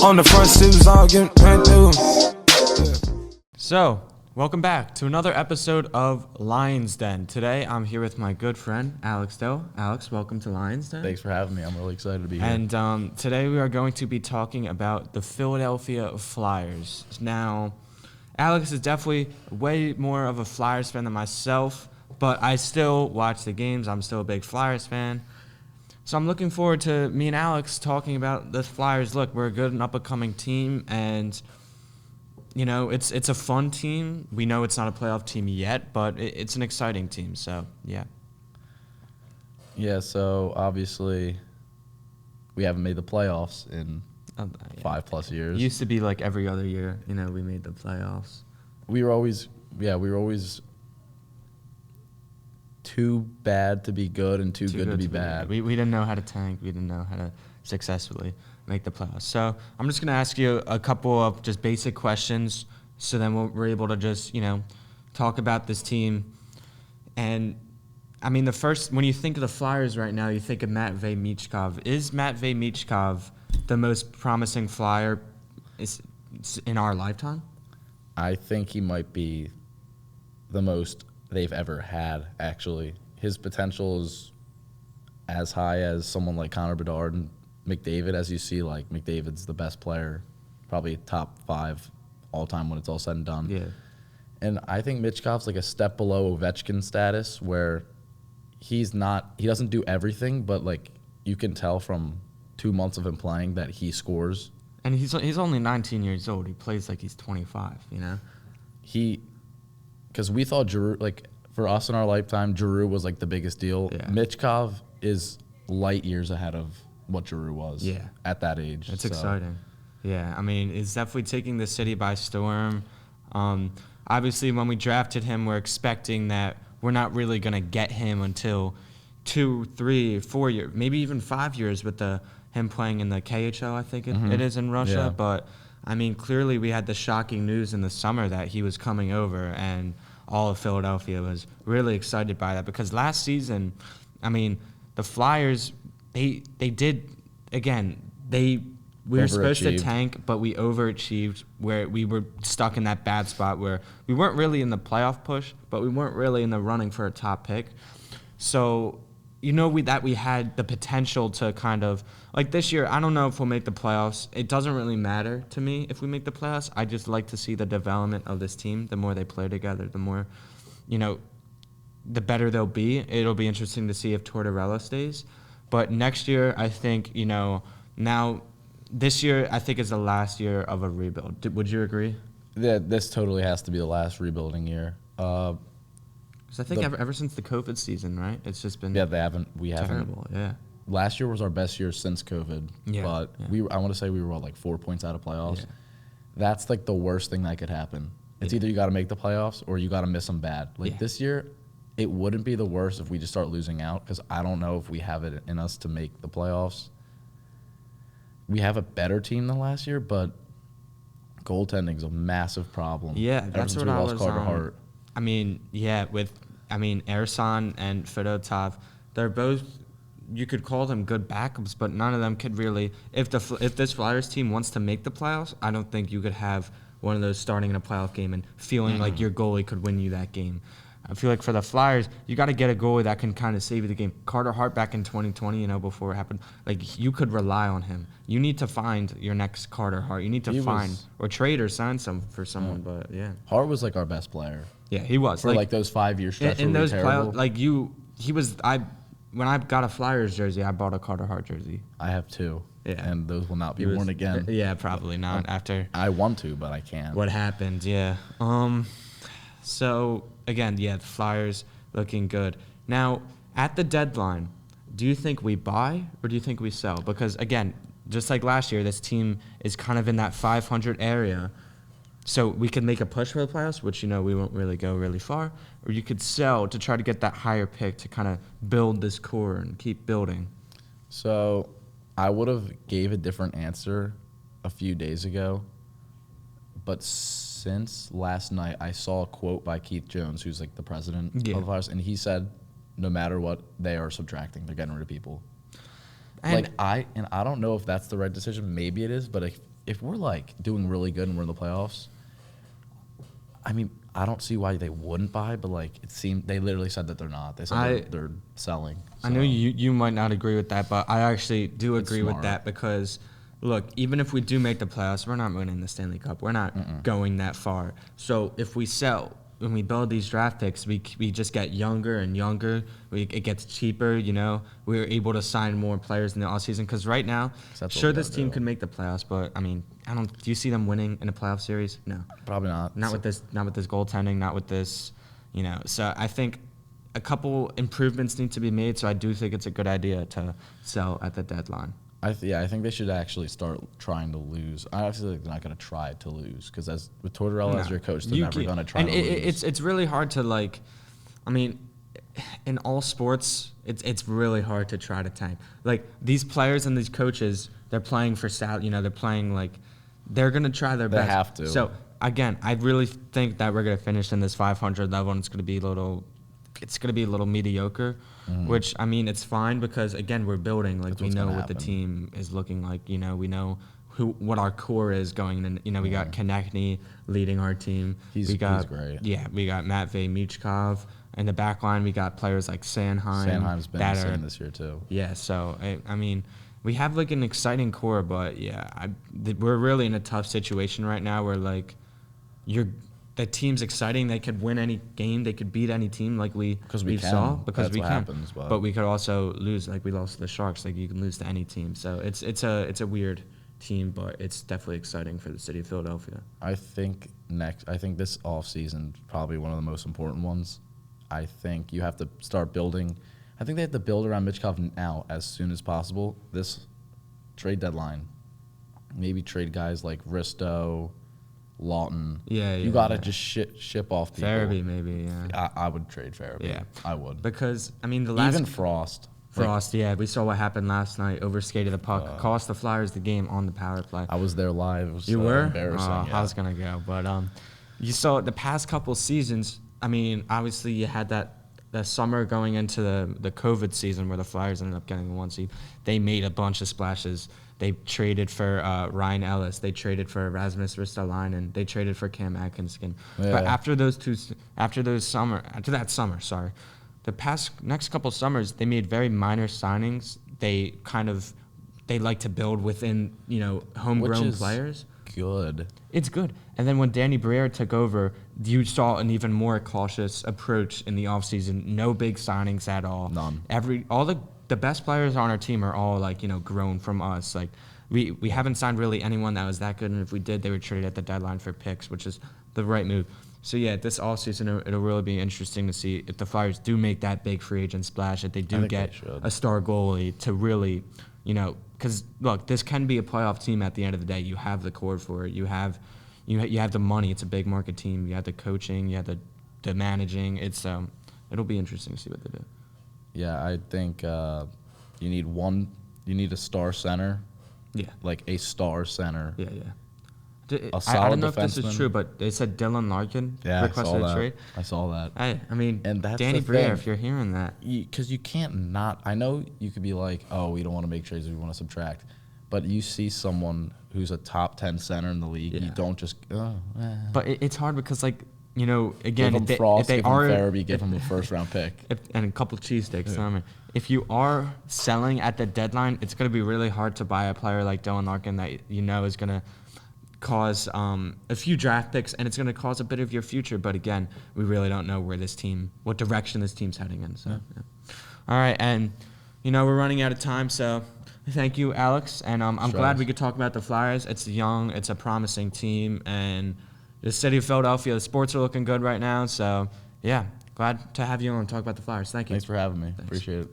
On the front steps, all getting ran through. So, welcome back to another episode of Lyons Den. Today, I'm here with my good friend, Alex Doe. Alex, welcome to Lyons Den. Thanks for having me. I'm really excited to be here. And today we are going to be talking about the Philadelphia Flyers. Now, Alex is definitely way more of a Flyers fan than myself, but I still watch the games. I'm still a big Flyers fan. So I'm looking forward to me and Alex talking about the Flyers. Look, we're a good and up-and-coming team, and you know, it's a fun team. We know it's not a playoff team yet, but it's an exciting team. So, yeah. Yeah, so obviously we haven't made the playoffs in 5+ years. It used to be like every other year, you know, we made the playoffs. We were always too bad to be good and too good to be bad. We didn't know how to tank. We didn't know how to successfully make the playoffs. So I'm just going to ask you a couple of just basic questions so then we're able to just, you know, talk about this team. And, I mean, the first, when you think of the Flyers right now, you think of Matvei Michkov. Is Matvei Michkov the most promising Flyer in our lifetime? I think he might be the most they've ever had, actually. His potential is as high as someone like Connor Bedard and McDavid. As you see, like, McDavid's the best player, probably top 5 all-time when it's all said and done. Yeah. And I think Michkov's like a step below Ovechkin status, where he doesn't do everything, but, like, you can tell from 2 months of him playing that he scores. And he's only 19 years old. He plays like he's 25, you know? Because we thought Giroux, like, for us in our lifetime, Giroux was like the biggest deal. Yeah. Michkov is light years ahead of what Giroux was at that age. It's exciting. Yeah, I mean, it's definitely taking the city by storm. Obviously, when we drafted him, we're expecting that we're not really going to get him until 2, 3, 4 years, maybe even 5 years with him playing in the KHL, I think it is in Russia. Yeah. But, I mean, clearly we had the shocking news in the summer that he was coming over, and all of Philadelphia was really excited by that because last season, I mean, the Flyers, we were supposed to tank, but we overachieved where we were stuck in that bad spot where we weren't really in the playoff push, but we weren't really in the running for a top pick. So, you know, we had the potential to kind of, like this year, I don't know if we'll make the playoffs. It doesn't really matter to me if we make the playoffs. I just like to see the development of this team. The more they play together, the more, you know, the better they'll be. It'll be interesting to see if Tortorella stays. But next year, I think, you know, this year, I think is the last year of a rebuild. Would you agree? Yeah, this totally has to be the last rebuilding year. Because I think ever since the COVID season, right? It's just been we haven't. Terrible, yeah. Last year was our best year since COVID. Yeah. But I want to say we were like 4 points out of playoffs. Yeah. That's like the worst thing that could happen. It's either you got to make the playoffs or you got to miss them bad. Like this year, it wouldn't be the worst if we just start losing out because I don't know if we have it in us to make the playoffs. We have a better team than last year, but goaltending is a massive problem. Yeah, that's what I was Carter Hart. I mean, Ersan and Fedotov, they're both, you could call them good backups, but none of them could really, if this Flyers team wants to make the playoffs, I don't think you could have one of those starting in a playoff game and feeling like your goalie could win you that game. I feel like for the Flyers, you got to get a goalie that can kind of save you the game. Carter Hart back in 2020, you know, before it happened, like you could rely on him. You need to find your next Carter Hart. You need to or trade or sign for someone. But yeah, Hart was like our best player. Yeah, he was for like those 5 year stretch. In those playoffs, like he was. When I got a Flyers jersey, I bought a Carter Hart jersey. I have 2. Yeah, and those will not be worn again. Yeah, probably not after. I want to, but I can't. What happened? Yeah. So again, the Flyers looking good. Now at the deadline, do you think we buy or do you think we sell? Because again, just like last year, this team is kind of in that 500 area. So we could make a push for the playoffs, which, you know, we won't really go really far. Or you could sell to try to get that higher pick to kind of build this core and keep building. So I would have gave a different answer a few days ago. But since last night, I saw a quote by Keith Jones, who's like the president of the Flyers, and he said, no matter what, they are subtracting. They're getting rid of people. And I don't know if that's the right decision. Maybe it is, but if we're like doing really good and we're in the playoffs, I mean, I don't see why they wouldn't buy, but like it seemed they literally said that they're not. They said they're selling. So. I know you might not agree with that, but I actually do agree with that because, look, even if we do make the playoffs, we're not winning the Stanley Cup. We're not going that far. So if we sell, when we build these draft picks, we just get younger and younger. It gets cheaper, you know. We're able to sign more players in the offseason because right now, sure, this team could make the playoffs, but I mean, do you see them winning in a playoff series? No, probably not. Not with this goaltending. Not with this, you know. So I think a couple improvements need to be made. So I do think it's a good idea to sell at the deadline. I think they should actually start trying to lose. I feel like they're not going to try to lose because with Tortorella as your coach, they're never going to try to lose. It's really hard to like. I mean, in all sports, it's really hard to try to tank. Like these players and these coaches, they're playing for salary. You know, they're playing like they're going to try their best. They have to. So again, I really think that we're going to finish in this 500 level, and it's going to be a little mediocre, which, I mean, it's fine because, again, we're building. Like, we know what the team is looking like. You know, we know what our core is going in. You know, we got Konechny leading our team. He's great. Yeah, we got Matvei Michkov. In the back line, we got players like Sanheim. Sanheim's been insane this year, too. Yeah, so, I mean, we have, like, an exciting core, but, yeah, we're really in a tough situation right now where, like, the team's exciting. They could win any game. They could beat any team like we saw. Because That's we what can. happens, but we could also lose like we lost to the Sharks. Like you can lose to any team. So it's a weird team, but it's definitely exciting for the city of Philadelphia. I think this offseason probably one of the most important ones. I think you have to start building. I think they have to build around Michkov now as soon as possible. This trade deadline. Maybe trade guys like Risto, Lawton. Yeah. You got to just ship off people. Farabee, maybe, yeah. I would trade Farabee. Yeah. I would. Because, I mean, even Frost. Yeah. We saw what happened last night. Overskated the puck. Cost the Flyers the game on the power play. I was there live. It was you were? Embarrassing. Yeah. I was going to go. But you saw the past couple seasons, I mean, obviously you had the summer going into the COVID season where the Flyers ended up getting the 1 seed. They made a bunch of splashes. They traded for Ryan Ellis. They traded for Rasmus Ristolainen. They traded for Cam Atkinson. Yeah. But after that summer, the next couple summers, they made very minor signings. They like to build within, you know, homegrown players. Good. It's good. And then when Danny Briere took over, you saw an even more cautious approach in the offseason. No big signings at all. None. All the best players on our team are all like, you know, grown from us. Like we haven't signed really anyone that was that good, and if we did, they were traded at the deadline for picks, which is the right move. So yeah, this offseason it'll really be interesting to see if the Flyers do make that big free agent splash, if they do get a star goalie to really, you know, because look, this can be a playoff team at the end of the day. You have the core for it. You have the money. It's a big market team. You have the coaching. You have the managing. It'll be interesting to see what they do. Yeah, I think you need a star center. Yeah. Like a star center. Yeah. A solid I don't know defenseman. if this is true, but they said Dylan Larkin requested a trade. I saw that. I mean, and that's Danny Briere, if you're hearing that. Because you can't not. I know you could be like, oh, we don't want to make trades, we want to subtract. But you see someone who's a top 10 center in the league, you don't just. But it's hard because, like, you know, again, give him Frost, give him Farabee, give him a first-round pick. And a couple cheesesteaks. Yeah. I mean, if you are selling at the deadline, it's going to be really hard to buy a player like Dylan Larkin that you know is going to cause a few draft picks, and it's going to cause a bit of your future. But again, we really don't know what direction this team's heading in. So, yeah. All right, and you know we're running out of time, so thank you, Alex. And I'm glad we could talk about the Flyers. It's young, it's a promising team, and the city of Philadelphia, the sports are looking good right now. So yeah, glad to have you on and talk about the Flyers. Thank you. Thanks for having me. Appreciate it.